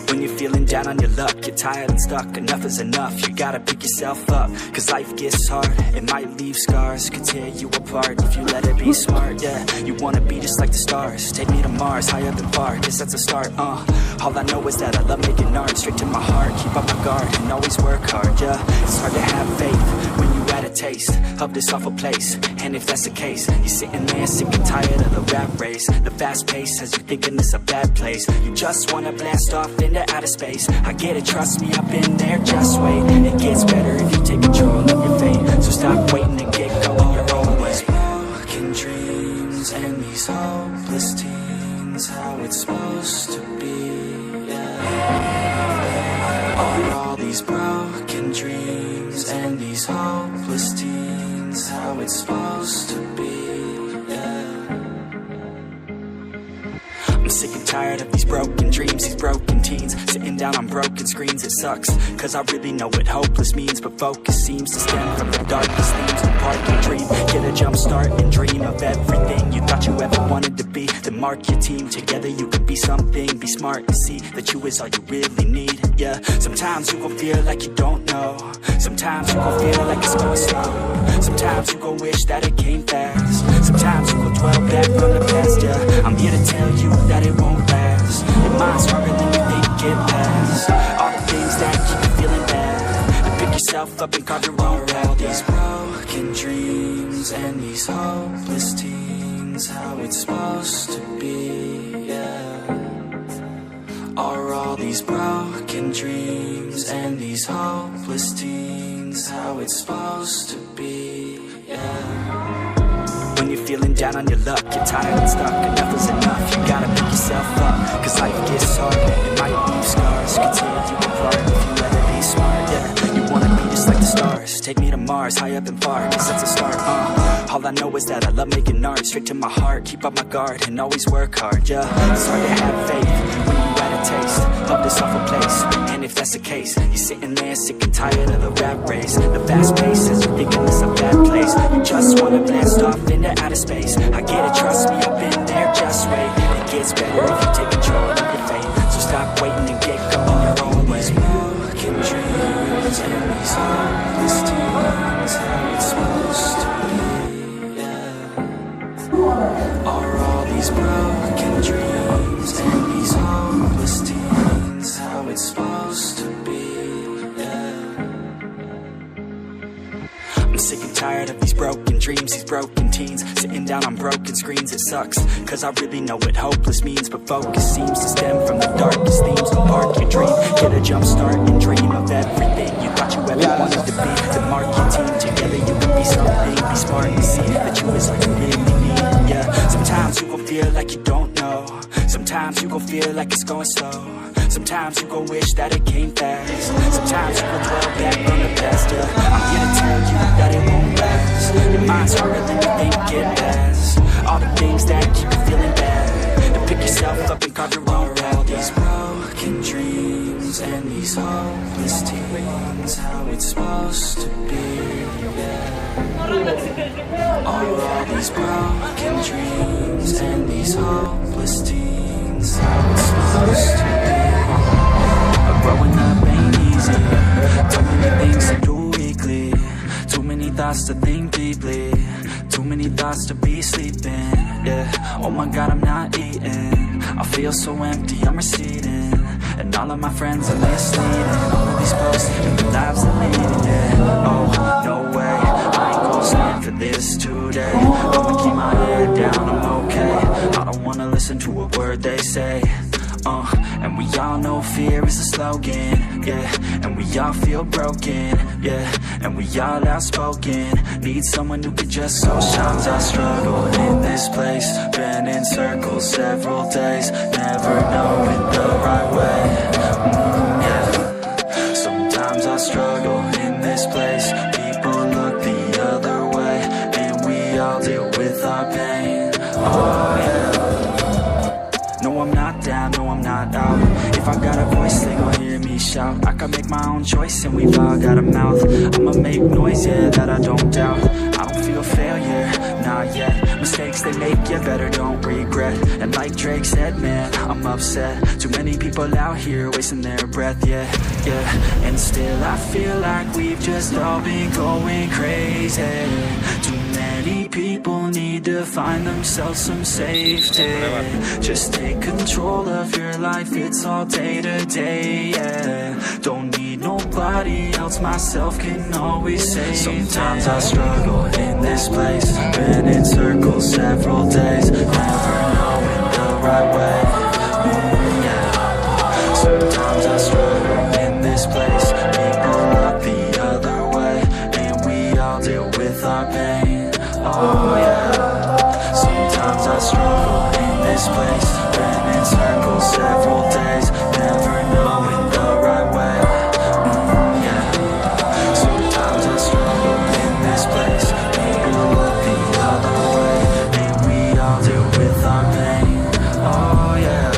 When you're feeling down on your luck, you're tired and stuck, enough is enough. You gotta pick yourself up, cause life gets hard. It might leave scars, could tear you apart if you let it be smart, yeah. You wanna be just like the stars, take me to Mars, high up and far, guess that's a start, All I know is that I love making art, straight to my heart, keep up my guard, and always work hard, yeah. It's hard to have faith when you had a taste of this awful place, and if that's the case, you're sitting there sick and tired of the rat race. The fast pace has you thinking it's a bad place. You just wanna blast off into outer space. I get it, trust me, I've been there, just wait. It gets better if you take control of your fate. So stop waiting and get going your own way. Broken dreams and these hopeless teens, how it's supposed to be, yeah. All these broken dreams and these hopeless teens, how it's supposed to be, yeah. I'm sick and tired of these broken dreams, these broken teens, sitting down on broken screens. It sucks, cause I really know what hopeless means, but focus seems to stem from the darkest themes. One part can dream, get a jump start and dream of everything you thought you ever wanted to be. Then mark your team, together you can be something. Be smart and see that you is all you really need, yeah. Sometimes you gon' feel like you don't know, sometimes you gon' feel like it's going slow, sometimes you gon' wish that it came fast, sometimes you gon' dwell back from the past, yeah. I'm here to tell you that it won't last. Your mind's stronger than you think, get past all the things that keep you feeling bad, and pick yourself up and carve your own path. All these broken dreams and these hopeless teens, how it's supposed to be, yeah. Are all these broken dreams and these hopeless teens, how it's supposed to be, yeah. When you're feeling down on your luck, you're tired and stuck, enough is enough. You gotta pick yourself up, cause life gets hard. It might leave scars, could tear you apart if you let it be smart, yeah. You wanna be just like the stars, take me to Mars, high up and far, cause that's a start, All I know is that I love making art, straight to my heart, keep up my guard, and always work hard, yeah. It's hard to have faith when you had a taste of this awful place, and if that's the case, you're sitting there sick and tired of the rat race. The fast pace has you thinking it's a bad place. You just wanna blast off into outer space. I get it, trust me, I've been there, just wait. It gets better if you take control of your fate. So stop waiting and get going your own way. These broken dreams and these hopeless teens, how it's supposed to be, yeah. Are all these broken dreams and these hopeless teens, how it's supposed to be, yeah. I'm sick and tired of these broken dreams, these broken teens, sitting down on broken screens. It sucks, cause I really know what hopeless means, but focus seems to stem from the darkest themes. So park your dream, get a jump start and dream of everything you thought you ever wanted to be. Then mark your team, together you can be something. Be smart and see that you is all you really need, yeah. Sometimes you gon' feel like you don't know, sometimes you gon' feel like it's going slow, sometimes you gon' wish that it came fast, sometimes you gon' dwell back on the past, yeah. I'm here to tell you that it won't last. Your mind's harder than you think, get past all the things that keep you feeling bad, to pick yourself up and carve your own path. All these broken dreams and these hopeless teens, how it's supposed to be, yeah. Are all these broken dreams and these hopeless teens, how it's supposed to be. Growing up ain't easy, too many things to do weekly, too many thoughts to think deeply, too many thoughts to be sleeping, yeah. Oh my god, I'm not eating, I feel so empty, I'm receding, and all of my friends are misleading. All of these posts and the lives they're leading, yeah. Oh, no way, I ain't gon' stand for this today. I'ma keep my head down, I'm okay. I don't wanna listen to a word they say. And we all know fear is a slogan, yeah. And we all feel broken, yeah. And we all outspoken, need someone who could just so. Sometimes I struggle in this place, been in circles several days, never knowing the right way, yeah. Sometimes I struggle in this place, people look the other way, and we all deal with our pain, oh yeah. No, I'm not down, no, I'm not out. If I got a voice, they gon' hear me shout. I can make my own choice and we've all got a mouth. I'ma make noise, yeah, that I don't doubt. I don't feel failure, not yet. Mistakes they make, you better don't regret. And like Drake said, man, I'm upset. Too many people out here wasting their breath, yeah, yeah. And still I feel like we've just all been going crazy. Too many people need to find themselves some safety. Just take control of your life, it's all day to day, yeah. Don't need nobody else, myself can always save. Sometimes I struggle in this place, been in circles several days, never knowing the right way, yeah. Sometimes I struggle in this place, people look the other way, and we all deal with our pain, oh yeah. Sometimes I struggle in this place, been in circles several days, never knowing the right way, yeah. Sometimes I struggle in this place, people look the other way, and we all deal with our pain, oh yeah.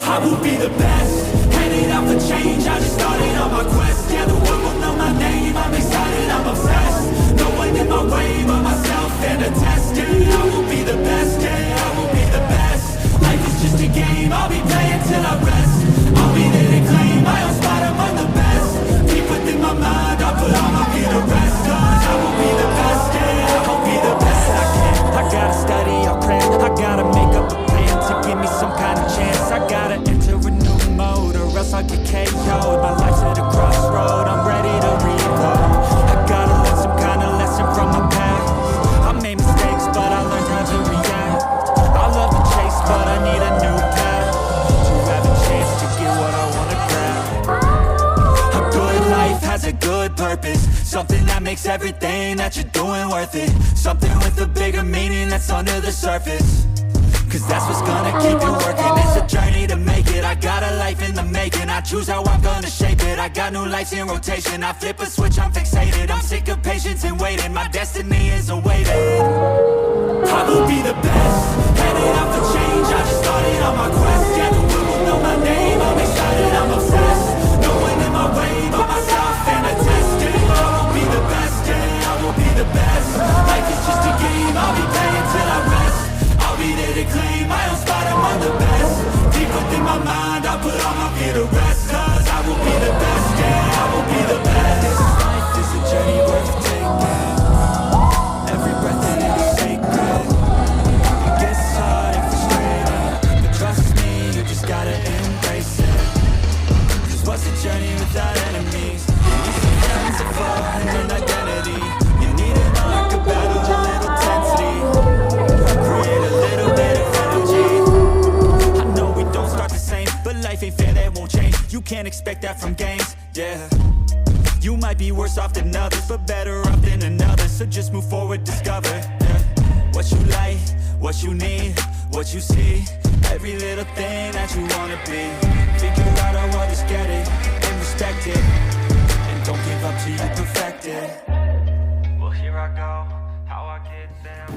I will be the best, headed out for change, I just started on my quest. Yeah, the world will know my name, I'm excited, I'm obsessed. No one in my way but myself and a test. Yeah, I will be the best, yeah, I will be the best. Life is just a game, I'll be playing till I rest. I'll be there to claim my own spot among the best. Deep within my mind, I'll put all my fear to rest. Cause I will be the best, yeah, I will be the best I can. I gotta study, I'll plan, I gotta make up a plan to give me some kind of chance. I gotta enter a new mode or else I'll get KO'd. My life's at a crossroad, I'm ready to reload. I gotta learn some kind of lesson from my past. I made mistakes but I learned how to react. I love the chase but I need a new path to have a chance to get what I wanna grab. A good life has a good purpose, something that makes everything that you're doing worth it. Something with a bigger meaning that's under the surface. Cause that's what's gonna keep you working. It's a journey to make it, I got a life in the making. I choose how I'm gonna shape it, I got new lights in rotation. I flip a switch, I'm fixated, I'm sick of patience and waiting. My destiny is awaiting. I will be the best, headed out for change, I just started on my quest. Yeah, the world will know my name, I'm excited, I'm obsessed. No one in my way but myself and a test. Yeah, I will be the best, yeah, I will be the best. Life is just a game, I'll be playing till I rest. I'll be there to claim my own spot among the best. Deep within my mind, I'll put all my fear to rest. Cause I will be the best, yeah, I will be the best. This life is a journey worth taking. Every breath in it is sacred. It gets hard and frustrating, but trust me, you just gotta embrace it. Cause what's a journey without enemies? You need some friends to find an identity. You need an arc, a battle, a little intensity. Create a little bit of energy. I know we don't start the same, but life ain't fair, that won't change. You can't expect that from games, yeah. You might be worse off than others, but better off than another. So just move forward, discover, yeah. What you like, what you need, what you see. Every little thing that you wanna be. Figure out how others get it, and respect it. And don't give up till you perfect it. Well, here I go, how I get there.